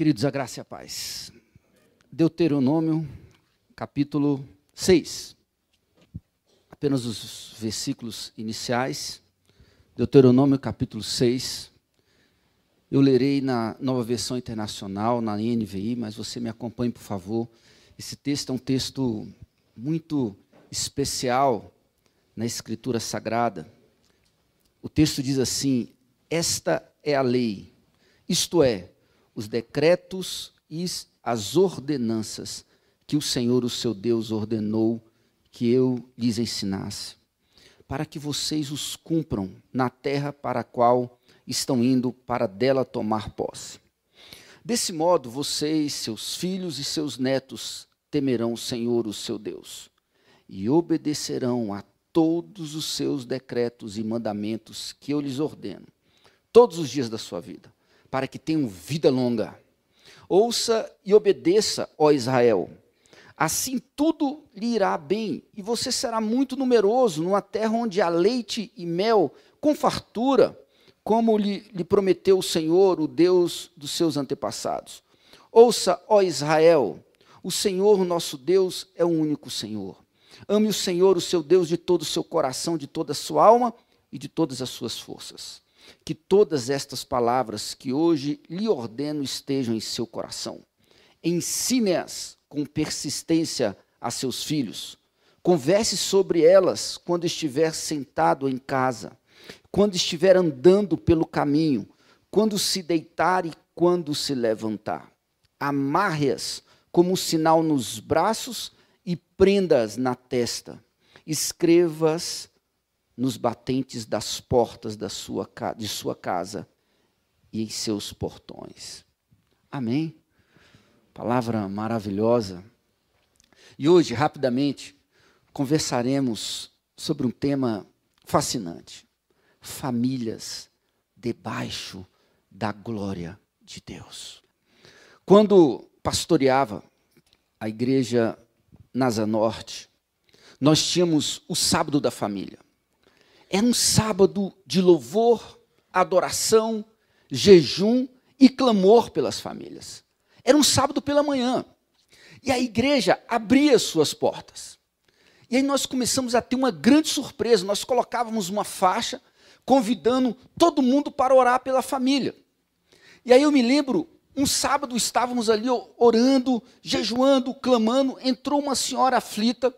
Queridos, a graça e a paz. Deuteronômio, capítulo 6. Apenas os versículos iniciais. Deuteronômio, capítulo 6. Eu lerei na Nova Versão Internacional, na NVI, mas você me acompanhe, por favor. Esse texto é um texto muito especial na Escritura Sagrada. O texto diz assim: esta é a lei, isto é, os decretos e as ordenanças que o Senhor, o seu Deus, ordenou que eu lhes ensinasse, para que vocês os cumpram na terra para a qual estão indo para dela tomar posse. Desse modo, vocês, seus filhos e seus netos temerão o Senhor, o seu Deus, e obedecerão a todos os seus decretos e mandamentos que eu lhes ordeno, todos os dias da sua vida, para que tenham vida longa. Ouça e obedeça, ó Israel. Assim tudo lhe irá bem, e você será muito numeroso numa terra onde há leite e mel com fartura, como lhe prometeu o Senhor, o Deus dos seus antepassados. Ouça, ó Israel, o Senhor, nosso Deus, é o único Senhor. Ame o Senhor, o seu Deus, de todo o seu coração, de toda a sua alma e de todas as suas forças. Que todas estas palavras que hoje lhe ordeno estejam em seu coração. Ensine-as com persistência a seus filhos. Converse sobre elas quando estiver sentado em casa, quando estiver andando pelo caminho, quando se deitar e quando se levantar. Amarre-as como um sinal nos braços e prenda-as na testa. Escreva-as nos batentes das portas de sua casa e em seus portões. Amém? Palavra maravilhosa. E hoje, rapidamente, conversaremos sobre um tema fascinante. Famílias debaixo da glória de Deus. Quando pastoreava a igreja Nasa Norte, nós tínhamos o sábado da família. Era um sábado de louvor, adoração, jejum e clamor pelas famílias. Era um sábado pela manhã. E a igreja abria suas portas. E aí nós começamos a ter uma grande surpresa. Nós colocávamos uma faixa convidando todo mundo para orar pela família. E aí eu me lembro, um sábado estávamos ali orando, jejuando, clamando. Entrou uma senhora aflita,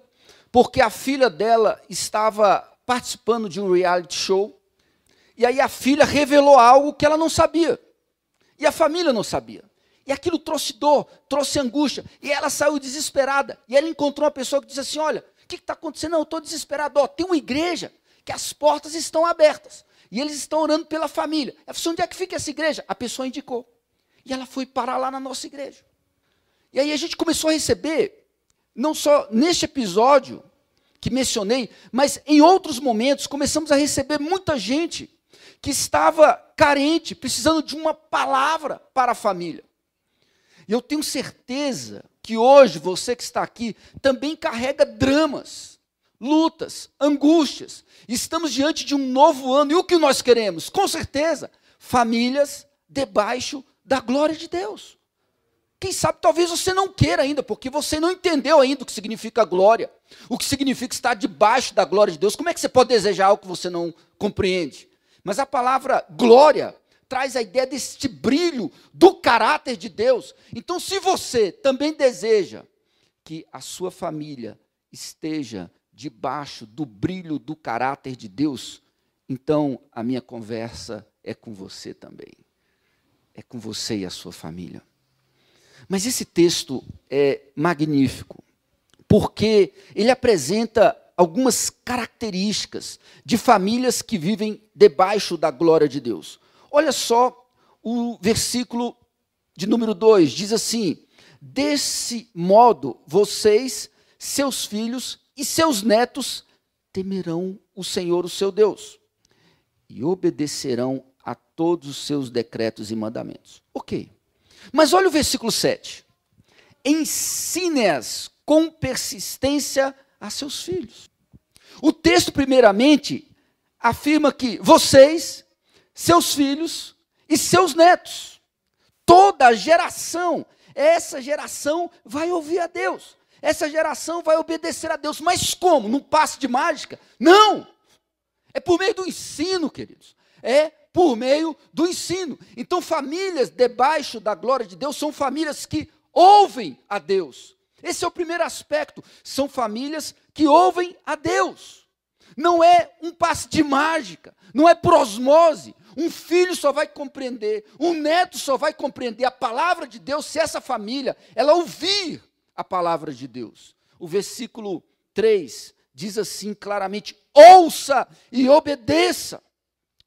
porque a filha dela estava participando de um reality show, e aí a filha revelou algo que ela não sabia, e a família não sabia, e aquilo trouxe dor, trouxe angústia, e ela saiu desesperada, e ela encontrou uma pessoa que disse assim: olha, o que está acontecendo? Não, eu estou desesperado, tem uma igreja que as portas estão abertas, e eles estão orando pela família. Ela disse: onde é que fica essa igreja? A pessoa indicou, e ela foi parar lá na nossa igreja. E aí a gente começou a receber, não só neste episódio que mencionei, mas em outros momentos começamos a receber muita gente que estava carente, precisando de uma palavra para a família. E eu tenho certeza que hoje você que está aqui também carrega dramas, lutas, angústias. Estamos diante de um novo ano, e o que nós queremos? Com certeza, famílias debaixo da glória de Deus. Quem sabe, talvez você não queira ainda, porque você não entendeu ainda o que significa glória, o que significa estar debaixo da glória de Deus. Como é que você pode desejar algo que você não compreende? Mas a palavra glória traz a ideia deste brilho do caráter de Deus. Então, se você também deseja que a sua família esteja debaixo do brilho do caráter de Deus, então a minha conversa é com você também. É com você e a sua família. Mas esse texto é magnífico, porque ele apresenta algumas características de famílias que vivem debaixo da glória de Deus. Olha só o versículo de número 2, diz assim: desse modo vocês, seus filhos e seus netos temerão o Senhor, o seu Deus, e obedecerão a todos os seus decretos e mandamentos. Ok. Mas olha o versículo 7. Ensine-as com persistência a seus filhos. O texto, primeiramente, afirma que vocês, seus filhos e seus netos, toda toda geração, essa geração vai ouvir a Deus. Essa geração vai obedecer a Deus. Mas como? Num passe de mágica? Não! É por meio do ensino, queridos. É por meio do ensino. Então, famílias debaixo da glória de Deus são famílias que ouvem a Deus. Esse é o primeiro aspecto. São famílias que ouvem a Deus. Não é um passe de mágica, não é por osmose. Um filho só vai compreender, um neto só vai compreender a palavra de Deus se essa família, ela ouvir a palavra de Deus. O versículo 3 diz assim claramente: ouça e obedeça.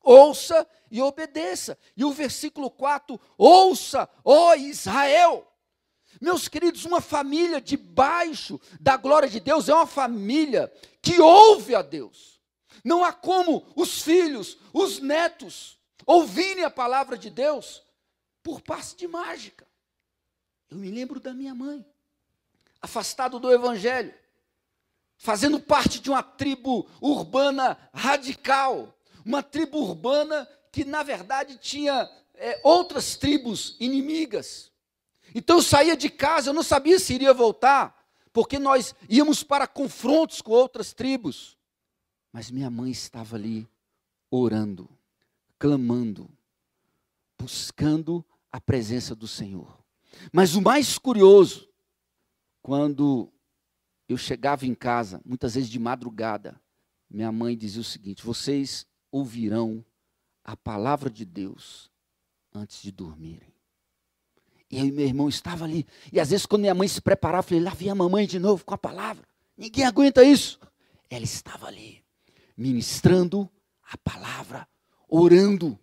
Ouça e obedeça. E o versículo 4, ouça, ó Israel. Meus queridos, uma família debaixo da glória de Deus é uma família que ouve a Deus. Não há como os filhos, os netos, ouvirem a palavra de Deus por passe de mágica. Eu me lembro da minha mãe, afastado do evangelho, fazendo parte de uma tribo urbana radical, uma tribo urbana que na verdade tinha outras tribos inimigas. Então eu saía de casa, eu não sabia se iria voltar, porque nós íamos para confrontos com outras tribos. Mas minha mãe estava ali orando, clamando, buscando a presença do Senhor. Mas o mais curioso, quando eu chegava em casa, muitas vezes de madrugada, minha mãe dizia o seguinte: vocês ouvirão a palavra de Deus antes de dormirem. E eu e meu irmão estava ali. E às vezes quando minha mãe se preparava, eu falei: lá vem a mamãe de novo com a palavra. Ninguém aguenta isso. Ela estava ali, ministrando a palavra, orando,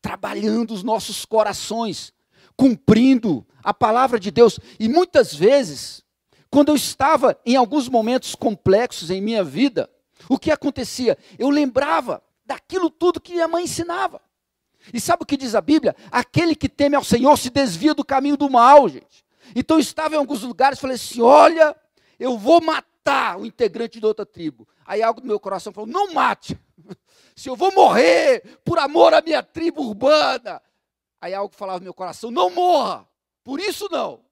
trabalhando os nossos corações, cumprindo a palavra de Deus. E muitas vezes, quando eu estava em alguns momentos complexos em minha vida, o que acontecia? Eu lembrava daquilo tudo que minha mãe ensinava. E sabe o que diz a Bíblia? Aquele que teme ao Senhor se desvia do caminho do mal, gente. Então eu estava em alguns lugares e falei assim: olha, eu vou matar o integrante de outra tribo. Aí algo do meu coração falou: não mate. Se eu vou morrer por amor à minha tribo urbana. Aí algo falava no meu coração: não morra. Por isso não.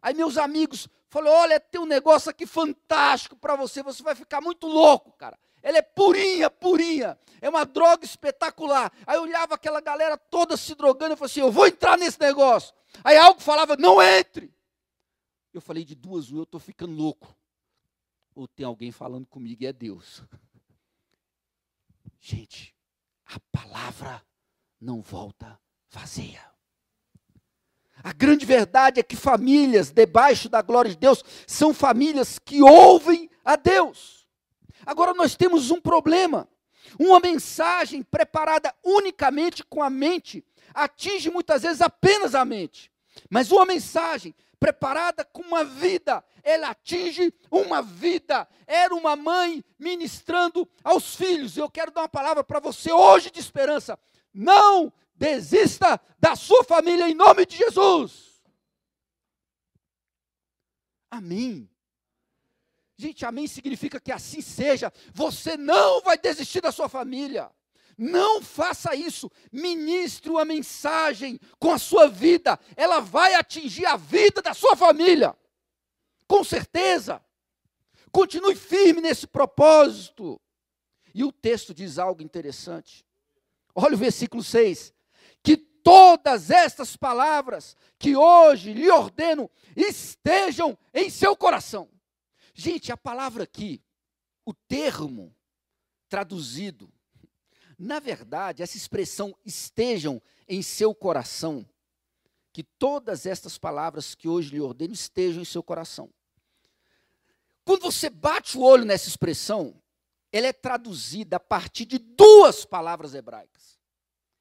Aí meus amigos falaram: olha, tem um negócio aqui fantástico para você vai ficar muito louco, cara. Ela é purinha, purinha. É uma droga espetacular. Aí eu olhava aquela galera toda se drogando. Eu falei assim: eu vou entrar nesse negócio. Aí algo falava: não entre. Eu falei: de duas, eu estou ficando louco. Ou tem alguém falando comigo e é Deus. Gente, a palavra não volta vazia. A grande verdade é que famílias debaixo da glória de Deus são famílias que ouvem a Deus. Agora nós temos um problema. Uma mensagem preparada unicamente com a mente atinge muitas vezes apenas a mente. Mas uma mensagem preparada com uma vida, ela atinge uma vida. Era uma mãe ministrando aos filhos. Eu quero dar uma palavra para você hoje de esperança. Não desista da sua família em nome de Jesus. Amém. Gente, amém significa que assim seja. Você não vai desistir da sua família. Não faça isso. Ministre uma mensagem com a sua vida. Ela vai atingir a vida da sua família. Com certeza. Continue firme nesse propósito. E o texto diz algo interessante. Olha o versículo 6. Que todas estas palavras que hoje lhe ordeno estejam em seu coração. Gente, a palavra aqui, o termo traduzido, na verdade, essa expressão estejam em seu coração, que todas estas palavras que hoje lhe ordeno estejam em seu coração. Quando você bate o olho nessa expressão, ela é traduzida a partir de duas palavras hebraicas.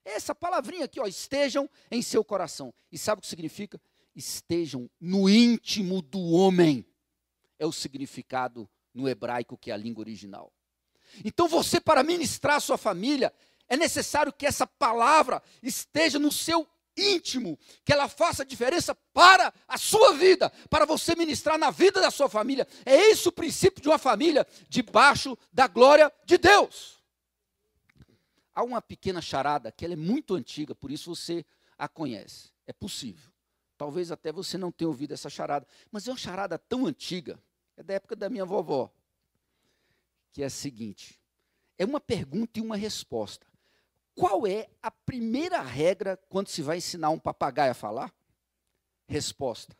Essa palavrinha aqui, ó, estejam em seu coração. E sabe o que significa? Estejam no íntimo do homem. É o significado no hebraico, que é a língua original. Então você, para ministrar a sua família, é necessário que essa palavra esteja no seu íntimo, que ela faça diferença para a sua vida, para você ministrar na vida da sua família. É esse o princípio de uma família debaixo da glória de Deus. Há uma pequena charada, que ela é muito antiga, por isso você a conhece. É possível. Talvez até você não tenha ouvido essa charada, mas é uma charada tão antiga, é da época da minha vovó, que é a seguinte: é uma pergunta e uma resposta. Qual é a primeira regra quando se vai ensinar um papagaio a falar? Resposta: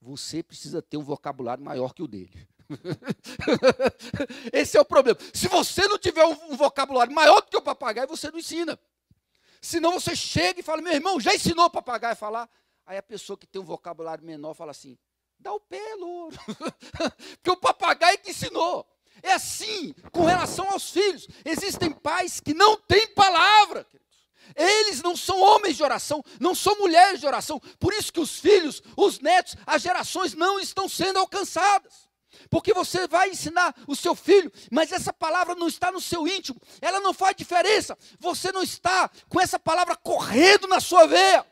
você precisa ter um vocabulário maior que o dele. Esse é o problema. Se você não tiver um vocabulário maior do que o papagaio, você não ensina. Senão você chega e fala: meu irmão, já ensinou o papagaio a falar? Aí a pessoa que tem um vocabulário menor fala assim: dá o pé, louro. Porque o papagaio que ensinou. É assim com relação aos filhos. Existem pais que não têm palavra. Eles não são homens de oração, não são mulheres de oração. Por isso que os filhos, os netos, as gerações não estão sendo alcançadas. Porque você vai ensinar o seu filho, mas essa palavra não está no seu íntimo. Ela não faz diferença. Você não está com essa palavra correndo na sua veia.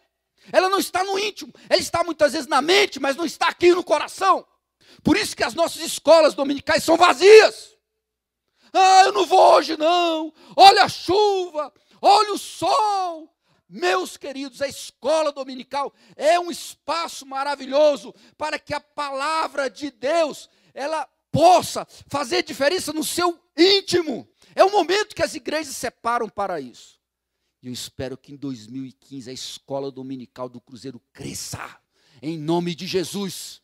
Ela não está no íntimo. Ela está muitas vezes na mente, mas não está aqui no coração. Por isso que as nossas escolas dominicais são vazias. Ah, eu não vou hoje não. Olha a chuva, olha o sol. Meus queridos, a escola dominical é um espaço maravilhoso para que a palavra de Deus, ela possa fazer diferença no seu íntimo. É o momento que as igrejas separam para isso. E eu espero que em 2015 a escola dominical do Cruzeiro cresça, em nome de Jesus.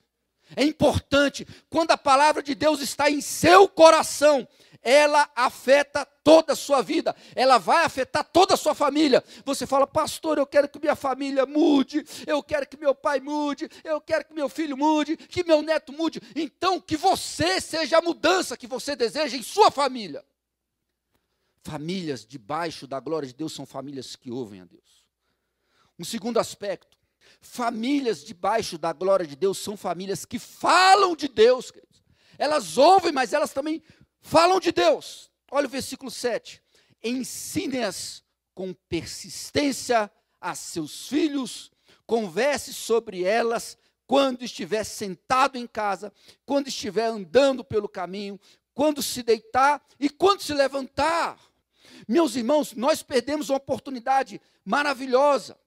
É importante, quando a palavra de Deus está em seu coração, ela afeta toda a sua vida, ela vai afetar toda a sua família. Você fala: pastor, eu quero que minha família mude, eu quero que meu pai mude, eu quero que meu filho mude, que meu neto mude. Então, que você seja a mudança que você deseja em sua família. Famílias debaixo da glória de Deus são famílias que ouvem a Deus. Um segundo aspecto: famílias debaixo da glória de Deus são famílias que falam de Deus, queridos. Elas ouvem, mas elas também falam de Deus. Olha o versículo 7. Ensine-as com persistência a seus filhos, converse sobre elas quando estiver sentado em casa, quando estiver andando pelo caminho, quando se deitar e quando se levantar. Meus irmãos, nós perdemos uma oportunidade maravilhosa.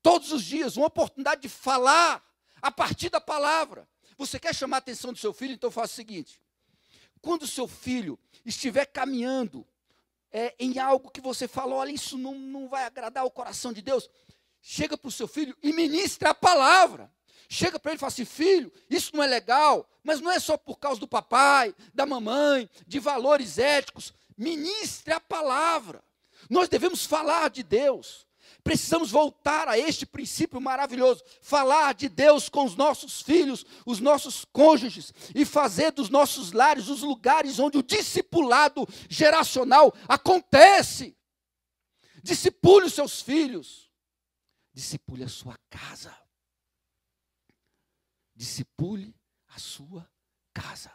Todos os dias, uma oportunidade de falar a partir da palavra. Você quer chamar a atenção do seu filho? Então faça o seguinte: quando o seu filho estiver caminhando em algo que você falou, olha, isso não vai agradar o coração de Deus, chega para o seu filho e ministra a palavra. Chega para ele e fala assim: filho, isso não é legal, mas não é só por causa do papai, da mamãe, de valores éticos. Ministre a palavra. Nós devemos falar de Deus. Precisamos voltar a este princípio maravilhoso, falar de Deus com os nossos filhos, os nossos cônjuges, e fazer dos nossos lares os lugares onde o discipulado geracional acontece. Discipule os seus filhos, discipule a sua casa, discipule a sua casa.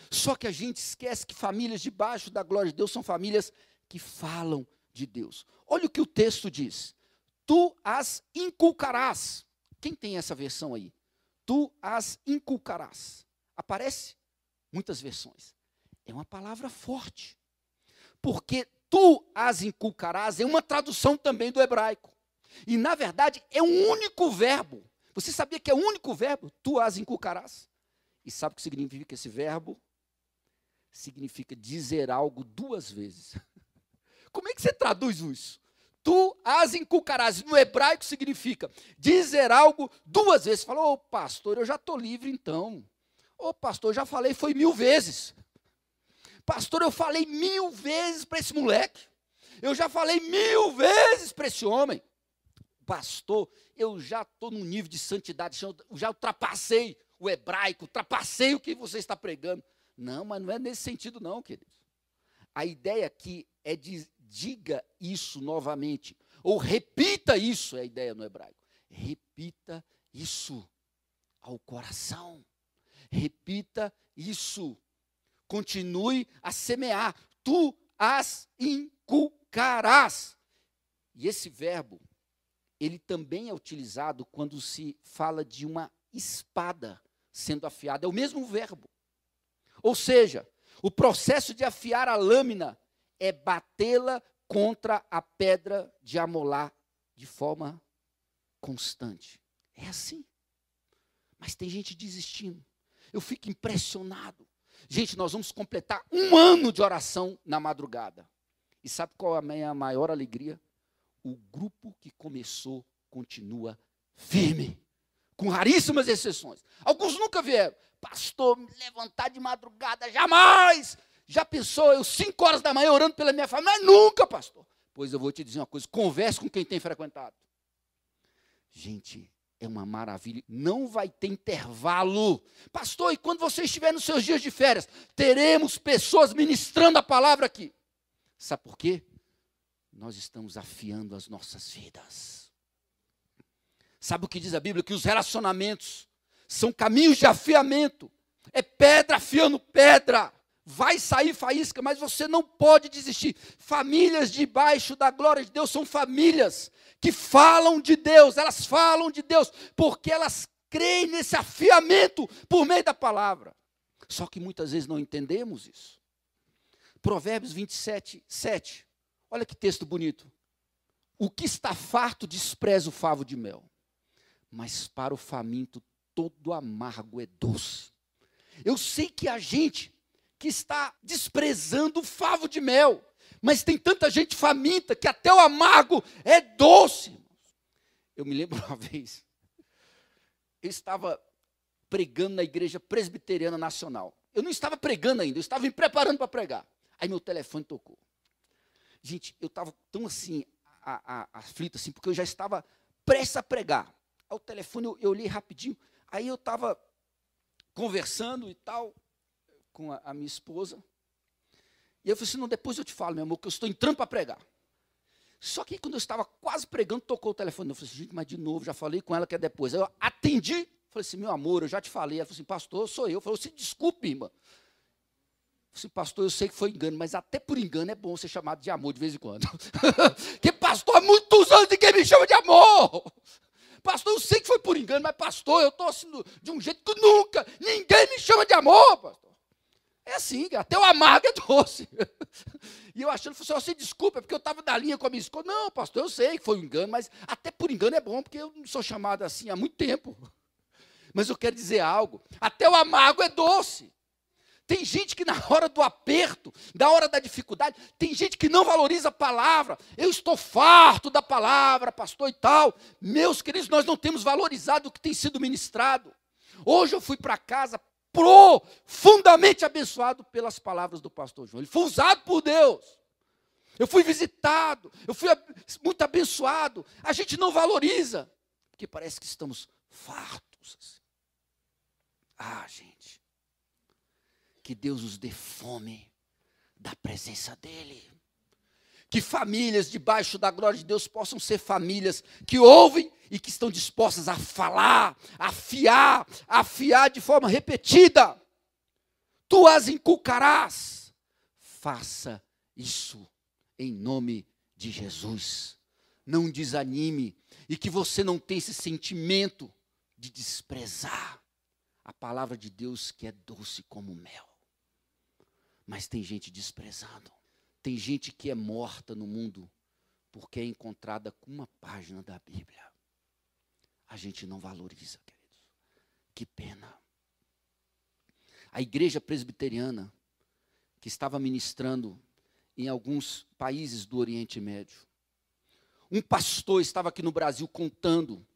Só que a gente esquece que famílias debaixo da glória de Deus são famílias que falam de Deus. Olha o que o texto diz: tu as inculcarás. Quem tem essa versão aí? Tu as inculcarás. Aparece muitas versões. É uma palavra forte. Porque tu as inculcarás é uma tradução também do hebraico. E na verdade é um único verbo. Você sabia que é um único verbo? Tu as inculcarás. E sabe o que significa esse verbo? Significa dizer algo duas vezes. Como é que você traduz isso? Tu as inculcarás. No hebraico significa dizer algo duas vezes. Fala: ô pastor, eu já estou livre então. Ô pastor, eu já falei, foi 1000 vezes. Pastor, eu falei 1000 vezes para esse moleque. Eu já falei 1000 vezes para esse homem. Pastor, eu já estou num nível de santidade, já ultrapassei o hebraico, ultrapassei o que você está pregando. Não, mas não é nesse sentido não, queridos. A ideia aqui é de diga isso novamente, ou repita isso, é a ideia no hebraico. Repita isso ao coração. Repita isso. Continue a semear. Tu as inculcarás. E esse verbo, ele também é utilizado quando se fala de uma espada sendo afiada. É o mesmo verbo. Ou seja, o processo de afiar a lâmina é batê-la contra a pedra de amolar de forma constante. É assim. Mas tem gente desistindo. Eu fico impressionado. Gente, nós vamos completar 1 ano de oração na madrugada. E sabe qual é a minha maior alegria? O grupo que começou continua firme. Com raríssimas exceções. Alguns nunca vieram. Pastor, me levantar de madrugada, jamais. Já pensou, eu 5 horas da manhã orando pela minha família? Mas nunca, pastor. Pois eu vou te dizer uma coisa, converse com quem tem frequentado. Gente, é uma maravilha. Não vai ter intervalo. Pastor, e quando você estiver nos seus dias de férias, teremos pessoas ministrando a palavra aqui. Sabe por quê? Nós estamos afiando as nossas vidas. Sabe o que diz a Bíblia? Que os relacionamentos são caminhos de afiamento. É pedra afiando pedra. Vai sair faísca, mas você não pode desistir. Famílias debaixo da glória de Deus são famílias que falam de Deus. Elas falam de Deus porque elas creem nesse afiamento por meio da palavra. Só que muitas vezes não entendemos isso. Provérbios 27, 7. Olha que texto bonito. O que está farto despreza o favo de mel, mas para o faminto todo amargo é doce. Eu sei que a gente que está desprezando o favo de mel, mas tem tanta gente faminta que até o amargo é doce. Eu me lembro uma vez, eu estava pregando na Igreja Presbiteriana Nacional. Eu não estava pregando ainda, eu estava me preparando para pregar. Aí meu telefone tocou. Gente, eu estava tão assim, aflito assim, porque eu já estava prestes a pregar. Aí o telefone, eu olhei rapidinho, aí eu estava conversando e tal, com a minha esposa. E eu falei assim, não, depois eu te falo, meu amor, que eu estou entrando para pregar. Só que quando eu estava quase pregando, tocou o telefone. Eu falei assim, gente, mas de novo, já falei com ela que é depois. Aí eu atendi, falei assim, meu amor, eu já te falei. Ela falou assim, pastor, sou eu. Eu falei assim, desculpe, irmã. Eu falei assim, pastor, eu sei que foi engano, mas até por engano é bom ser chamado de amor de vez em quando. Porque pastor, há muitos anos ninguém me chama de amor. Pastor, eu sei que foi por engano, mas pastor, eu estou assim de um jeito que nunca, ninguém me chama de amor, pastor. É assim, até o amargo é doce. E eu achando, você desculpa, é porque eu estava na linha com a minha esposa. Não, pastor, eu sei que foi um engano, mas até por engano é bom, porque eu não sou chamado assim há muito tempo. Mas eu quero dizer algo, até o amargo é doce. Tem gente que na hora do aperto, na hora da dificuldade, tem gente que não valoriza a palavra. Eu estou farto da palavra, pastor e tal. Meus queridos, nós não temos valorizado o que tem sido ministrado. Hoje eu fui para casa profundamente abençoado pelas palavras do pastor João. Ele foi usado por Deus. Eu fui visitado, eu fui muito abençoado. A gente não valoriza, porque parece que estamos fartos. Assim. Ah, gente, que Deus nos dê fome da presença dEle. Que famílias debaixo da glória de Deus possam ser famílias que ouvem e que estão dispostas a falar, afiar de forma repetida. Tu as inculcarás. Faça isso em nome de Jesus. Não desanime e que você não tenha esse sentimento de desprezar a palavra de Deus que é doce como mel. Mas tem gente desprezando. Tem gente que é morta no mundo porque é encontrada com uma página da Bíblia. A gente não valoriza, queridos. Que pena. A igreja presbiteriana, que estava ministrando em alguns países do Oriente Médio, um pastor estava aqui no Brasil contando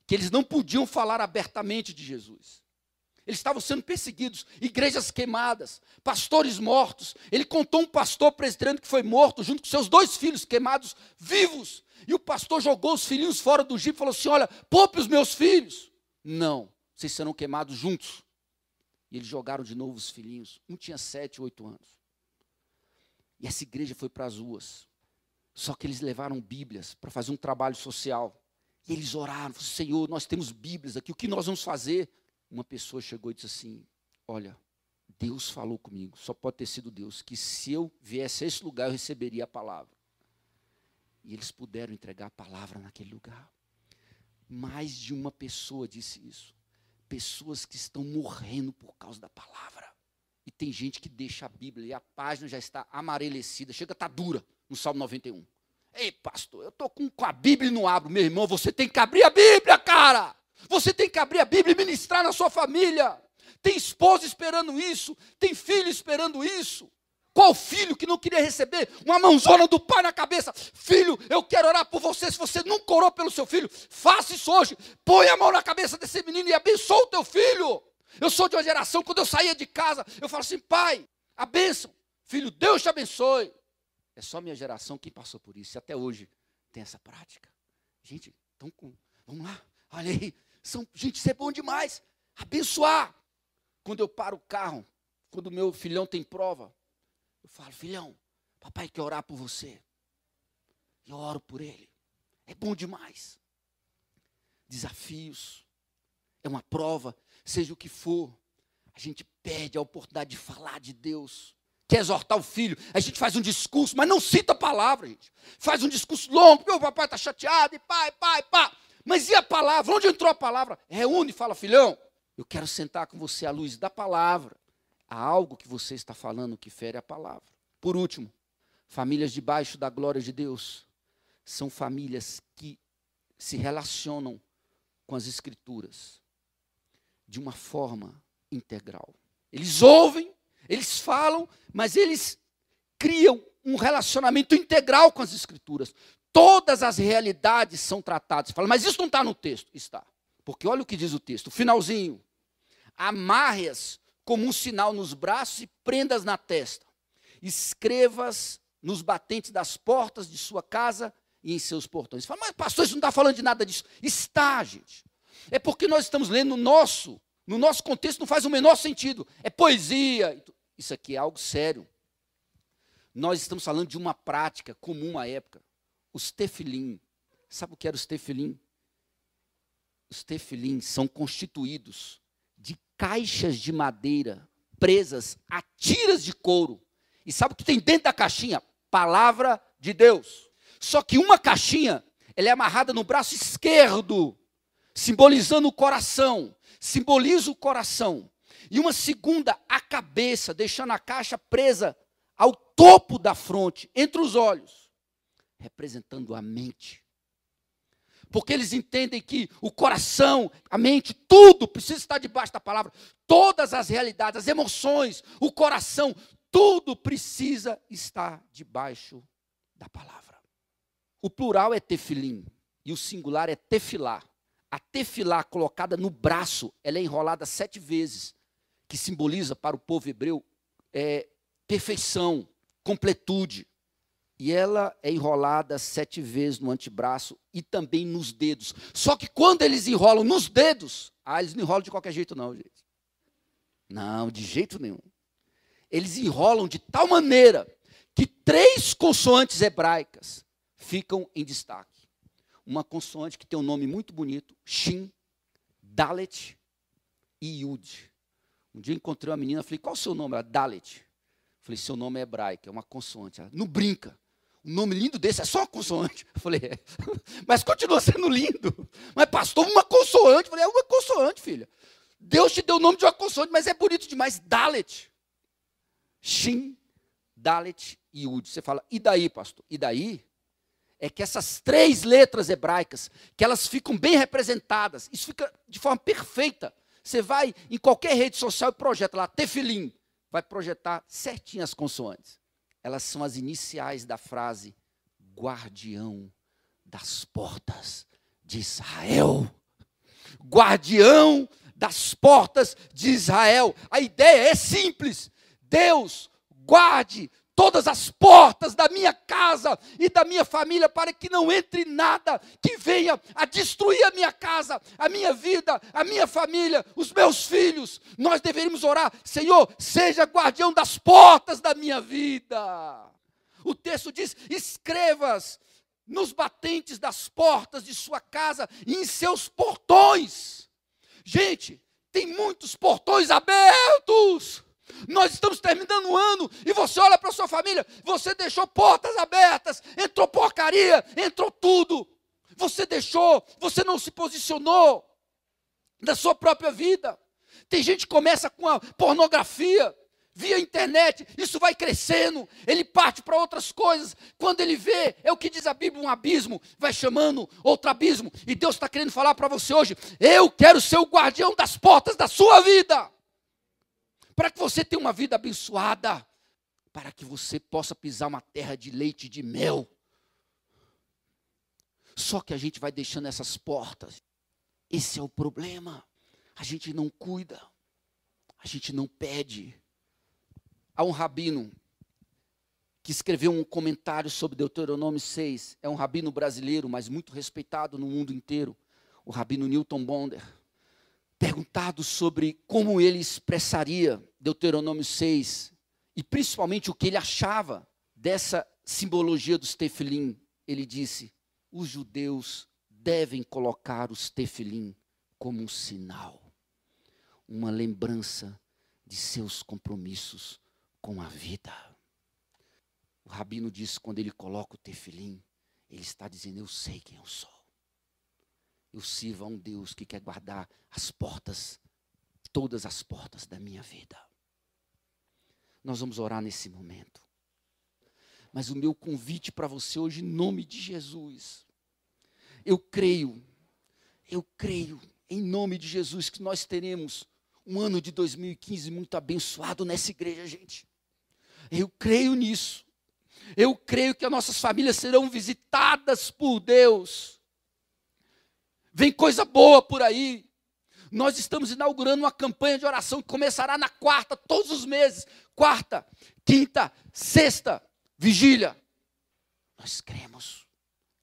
que eles não podiam falar abertamente de Jesus. Eles estavam sendo perseguidos, igrejas queimadas, pastores mortos. Ele contou um pastor presbiteriano que foi morto junto com seus 2 filhos queimados vivos. E o pastor jogou os filhinhos fora do jipe e falou assim, olha, poupe os meus filhos. Não, vocês serão queimados juntos. E eles jogaram de novo os filhinhos. Um tinha 7, 8 anos. E essa igreja foi para as ruas. Só que eles levaram Bíblias para fazer um trabalho social. E eles oraram, falaram, Senhor, nós temos Bíblias aqui, o que nós vamos fazer? Uma pessoa chegou e disse assim, olha, Deus falou comigo, só pode ter sido Deus, que se eu viesse a esse lugar eu receberia a palavra. E eles puderam entregar a palavra naquele lugar. Mais de uma pessoa disse isso. Pessoas que estão morrendo por causa da palavra. E tem gente que deixa a Bíblia e a página já está amarelecida, chega a estar dura no Salmo 91. Ei, pastor, eu estou com a Bíblia e não abro. Meu irmão, você tem que abrir a Bíblia, cara. Você tem que abrir a Bíblia e ministrar na sua família. Tem esposa esperando isso, tem filho esperando isso. Qual filho que não queria receber uma mãozona do pai na cabeça? Filho, eu quero orar por você. Se você nunca orou pelo seu filho, faça isso hoje. Põe a mão na cabeça desse menino e abençoa o teu filho. Eu sou de uma geração, quando eu saía de casa, eu falo assim, pai, a bênção. Filho, Deus te abençoe. É só minha geração que passou por isso. E até hoje tem essa prática. Gente, vamos lá. Olha aí. Gente, isso é bom demais. Abençoar. Quando eu paro o carro, quando o meu filhão tem prova, eu falo, filhão, papai quer orar por você. Eu oro por ele. É bom demais. Desafios. É uma prova. Seja o que for. A gente perde a oportunidade de falar de Deus. Quer exortar o filho. A gente faz um discurso, mas não cita a palavra, gente. Faz um discurso longo, porque o papai está chateado, e pai. Mas e a palavra? Onde entrou a palavra? Reúne e fala, filhão, eu quero sentar com você à luz da palavra. Há algo que você está falando que fere a palavra. Por último, famílias debaixo da glória de Deus são famílias que se relacionam com as Escrituras de uma forma integral. Eles ouvem, eles falam, mas eles criam um relacionamento integral com as Escrituras. Todas as realidades são tratadas. Fala, mas isso não está no texto. Está. Porque olha o que diz o texto, o finalzinho. Amarre-as como um sinal nos braços e prendas na testa. Escrevas nos batentes das portas de sua casa e em seus portões. Fala, mas pastor, isso não está falando de nada disso. Está, gente. É porque nós estamos lendo no nosso contexto não faz o menor sentido. É poesia. Isso aqui é algo sério. Nós estamos falando de uma prática comum à época. Os tefilim. Sabe o que era os tefilim? Os tefilim são constituídos de caixas de madeira presas a tiras de couro. E sabe o que tem dentro da caixinha? Palavra de Deus. Só que uma caixinha, ela é amarrada no braço esquerdo, simbolizando o coração. Simboliza o coração. E uma segunda, a cabeça, deixando a caixa presa ao topo da fronte, entre os olhos, representando a mente. Porque eles entendem que o coração, a mente, tudo precisa estar debaixo da palavra. Todas as realidades, as emoções, o coração, tudo precisa estar debaixo da palavra. O plural é tefilim e o singular é tefilá. A tefilá colocada no braço, ela é enrolada 7 vezes, que simboliza para o povo hebreu perfeição, completude. E ela é enrolada 7 vezes no antebraço e também nos dedos. Só que quando eles enrolam nos dedos, eles não enrolam de qualquer jeito não, gente. Não, de jeito nenhum. Eles enrolam de tal maneira que 3 consoantes hebraicas ficam em destaque. Uma consoante que tem um nome muito bonito, Shin, Dalet e Yud. Um dia eu encontrei uma menina, falei, qual o seu nome? Ela, Dalet. Falei, seu nome é hebraico, é uma consoante. Ela, não brinca. Um nome lindo desse é só uma consoante. Eu falei, mas continua sendo lindo. Mas pastor, uma consoante. Eu falei, é uma consoante, filha. Deus te deu o nome de uma consoante, mas é bonito demais. Dalet. Shin, Dalet e Yud. Você fala, e daí, pastor? E daí é que essas 3 letras hebraicas, que elas ficam bem representadas, isso fica de forma perfeita. Você vai em qualquer rede social e projeta lá, tefilim, vai projetar certinho as consoantes. Elas são as iniciais da frase, guardião das portas de Israel. Guardião das portas de Israel. A ideia é simples. Deus guarde todas as portas da minha casa e da minha família, para que não entre nada que venha a destruir a minha casa, a minha vida, a minha família, os meus filhos. Nós deveríamos orar, Senhor, seja guardião das portas da minha vida. O texto diz, escrevas nos batentes das portas de sua casa e em seus portões. Gente, tem muitos portões abertos. Nós estamos terminando o ano e você olha para a sua família, você deixou portas abertas, entrou porcaria, entrou tudo. Você deixou, você não se posicionou na sua própria vida. Tem gente que começa com a pornografia, via internet, isso vai crescendo, ele parte para outras coisas. Quando ele vê, é o que diz a Bíblia, um abismo vai chamando outro abismo. E Deus está querendo falar para você hoje: eu quero ser o guardião das portas da sua vida, para que você tenha uma vida abençoada, para que você possa pisar uma terra de leite e de mel. Só que a gente vai deixando essas portas. Esse é o problema. A gente não cuida, a gente não pede. Há um rabino que escreveu um comentário sobre Deuteronômio 6. É um rabino brasileiro, mas muito respeitado no mundo inteiro. O rabino Newton Bonder. Perguntado sobre como ele expressaria Deuteronômio 6, e principalmente o que ele achava dessa simbologia dos tefilim, ele disse: os judeus devem colocar os tefilim como um sinal, uma lembrança de seus compromissos com a vida. O rabino disse, quando ele coloca o tefilim, ele está dizendo: eu sei quem eu sou. Eu sirvo a um Deus que quer guardar as portas, todas as portas da minha vida. Nós vamos orar nesse momento. Mas o meu convite para você hoje, em nome de Jesus, eu creio, em nome de Jesus, que nós teremos um ano de 2015 muito abençoado nessa igreja, gente. Eu creio nisso. Eu creio que as nossas famílias serão visitadas por Deus. Vem coisa boa por aí. Nós estamos inaugurando uma campanha de oração que começará na quarta, todos os meses. Quarta, quinta, sexta, vigília. Nós cremos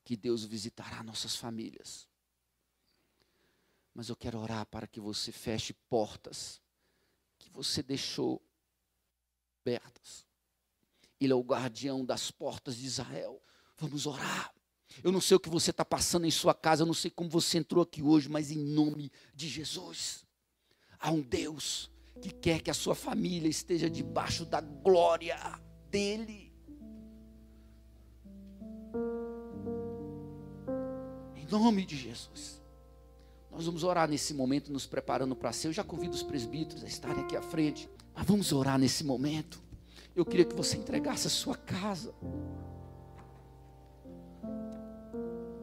que Deus visitará nossas famílias. Mas eu quero orar para que você feche portas que você deixou abertas. Ele é o guardião das portas de Israel. Vamos orar. Eu não sei o que você está passando em sua casa, eu não sei como você entrou aqui hoje, mas em nome de Jesus, há um Deus que quer que a sua família esteja debaixo da glória dEle. Em nome de Jesus. Nós vamos orar nesse momento, nos preparando para ser. Eu já convido os presbíteros a estarem aqui à frente, mas vamos orar nesse momento. Eu queria que você entregasse a sua casa.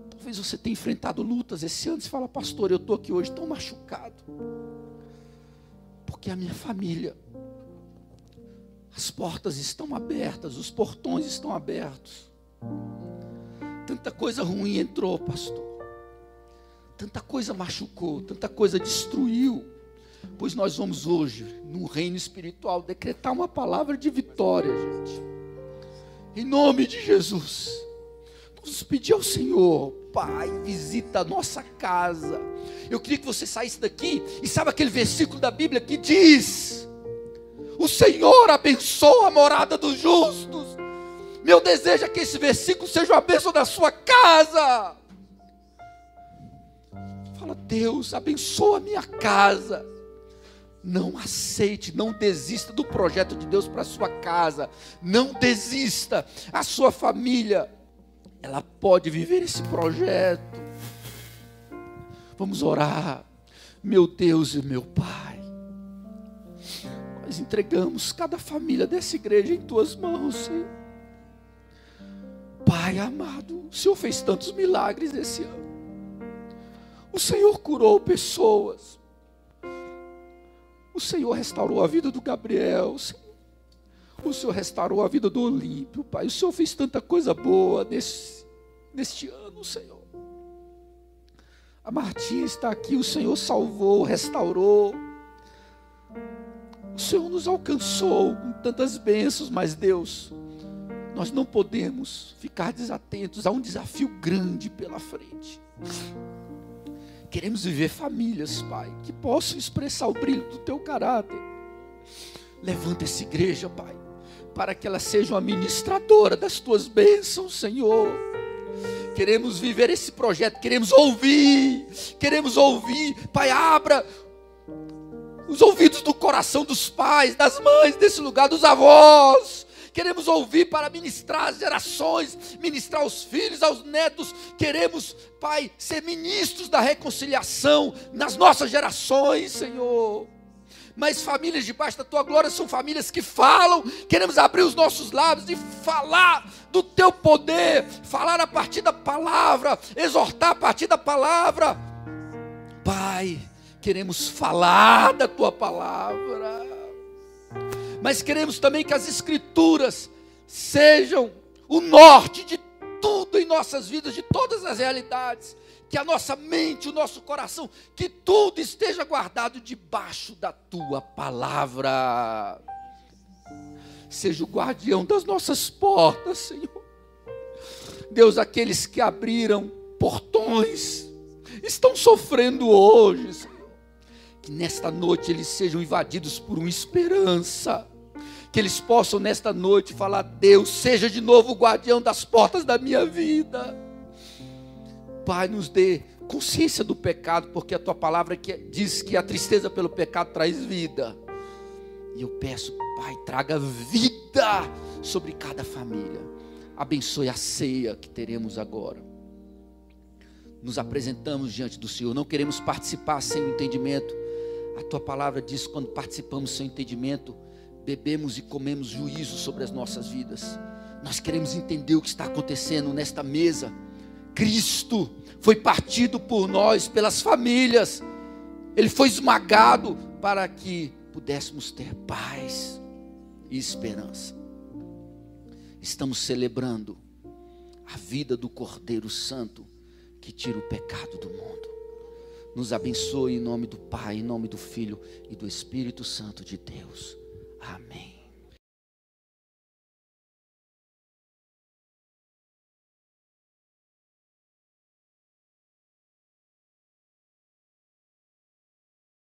Talvez você tenha enfrentado lutas esse ano. Você fala: pastor, eu estou aqui hoje tão machucado, porque a minha família, as portas estão abertas, os portões estão abertos. Tanta coisa ruim entrou, pastor. Tanta coisa machucou, tanta coisa destruiu. Pois nós vamos hoje, no reino espiritual, decretar uma palavra de vitória, gente. Em nome de Jesus. Vamos pedir ao Senhor: Pai, visita a nossa casa. Eu queria que você saísse daqui e sabe aquele versículo da Bíblia que diz: o Senhor abençoa a morada dos justos. Meu desejo é que esse versículo seja a bênção da sua casa. Fala: Deus, abençoa a minha casa. Não aceite, não desista do projeto de Deus para a sua casa. Não desista. A sua família, ela pode viver esse projeto. Vamos orar. Meu Deus e meu Pai, nós entregamos cada família dessa igreja em tuas mãos, Senhor. Pai amado, o Senhor fez tantos milagres esse ano. O Senhor curou pessoas. O Senhor restaurou a vida do Gabriel. O Senhor restaurou a vida do Olímpio, Pai. O Senhor fez tanta coisa boa neste ano, Senhor. A Martinha está aqui. O Senhor salvou, restaurou. O Senhor nos alcançou com tantas bênçãos. Mas Deus, nós não podemos ficar desatentos. Há um desafio grande pela frente. Queremos viver famílias, Pai, que possam expressar o brilho do Teu caráter. Levanta essa igreja, Pai, para que ela seja uma ministradora das Tuas bênçãos, Senhor. Queremos viver esse projeto, queremos ouvir. Pai, abra os ouvidos do coração dos pais, das mães desse lugar, dos avós. Queremos ouvir para ministrar as gerações, ministrar aos filhos, aos netos. Queremos, Pai, ser ministros da reconciliação nas nossas gerações, Senhor. Mas famílias debaixo da tua glória são famílias que falam. Queremos abrir os nossos lábios e falar do teu poder, falar a partir da palavra, exortar a partir da palavra. Pai, queremos falar da tua palavra, mas queremos também que as escrituras sejam o norte de tudo em nossas vidas, de todas as realidades. Que a nossa mente, o nosso coração, que tudo esteja guardado debaixo da tua palavra. Seja o guardião das nossas portas, Senhor. Deus, aqueles que abriram portões estão sofrendo hoje, Senhor. Que nesta noite eles sejam invadidos por uma esperança. Que eles possam nesta noite falar: Deus, seja de novo o guardião das portas da minha vida. Pai, nos dê consciência do pecado, porque a tua palavra diz que a tristeza pelo pecado traz vida. E eu peço, Pai, traga vida sobre cada família. Abençoe a ceia que teremos agora. Nos apresentamos diante do Senhor, não queremos participar sem entendimento. A tua palavra diz que quando participamos sem entendimento, bebemos e comemos juízo sobre as nossas vidas. Nós queremos entender o que está acontecendo nesta mesa. Cristo foi partido por nós, pelas famílias. Ele foi esmagado para que pudéssemos ter paz e esperança. Estamos celebrando a vida do Cordeiro Santo que tira o pecado do mundo. Nos abençoe em nome do Pai, em nome do Filho e do Espírito Santo de Deus.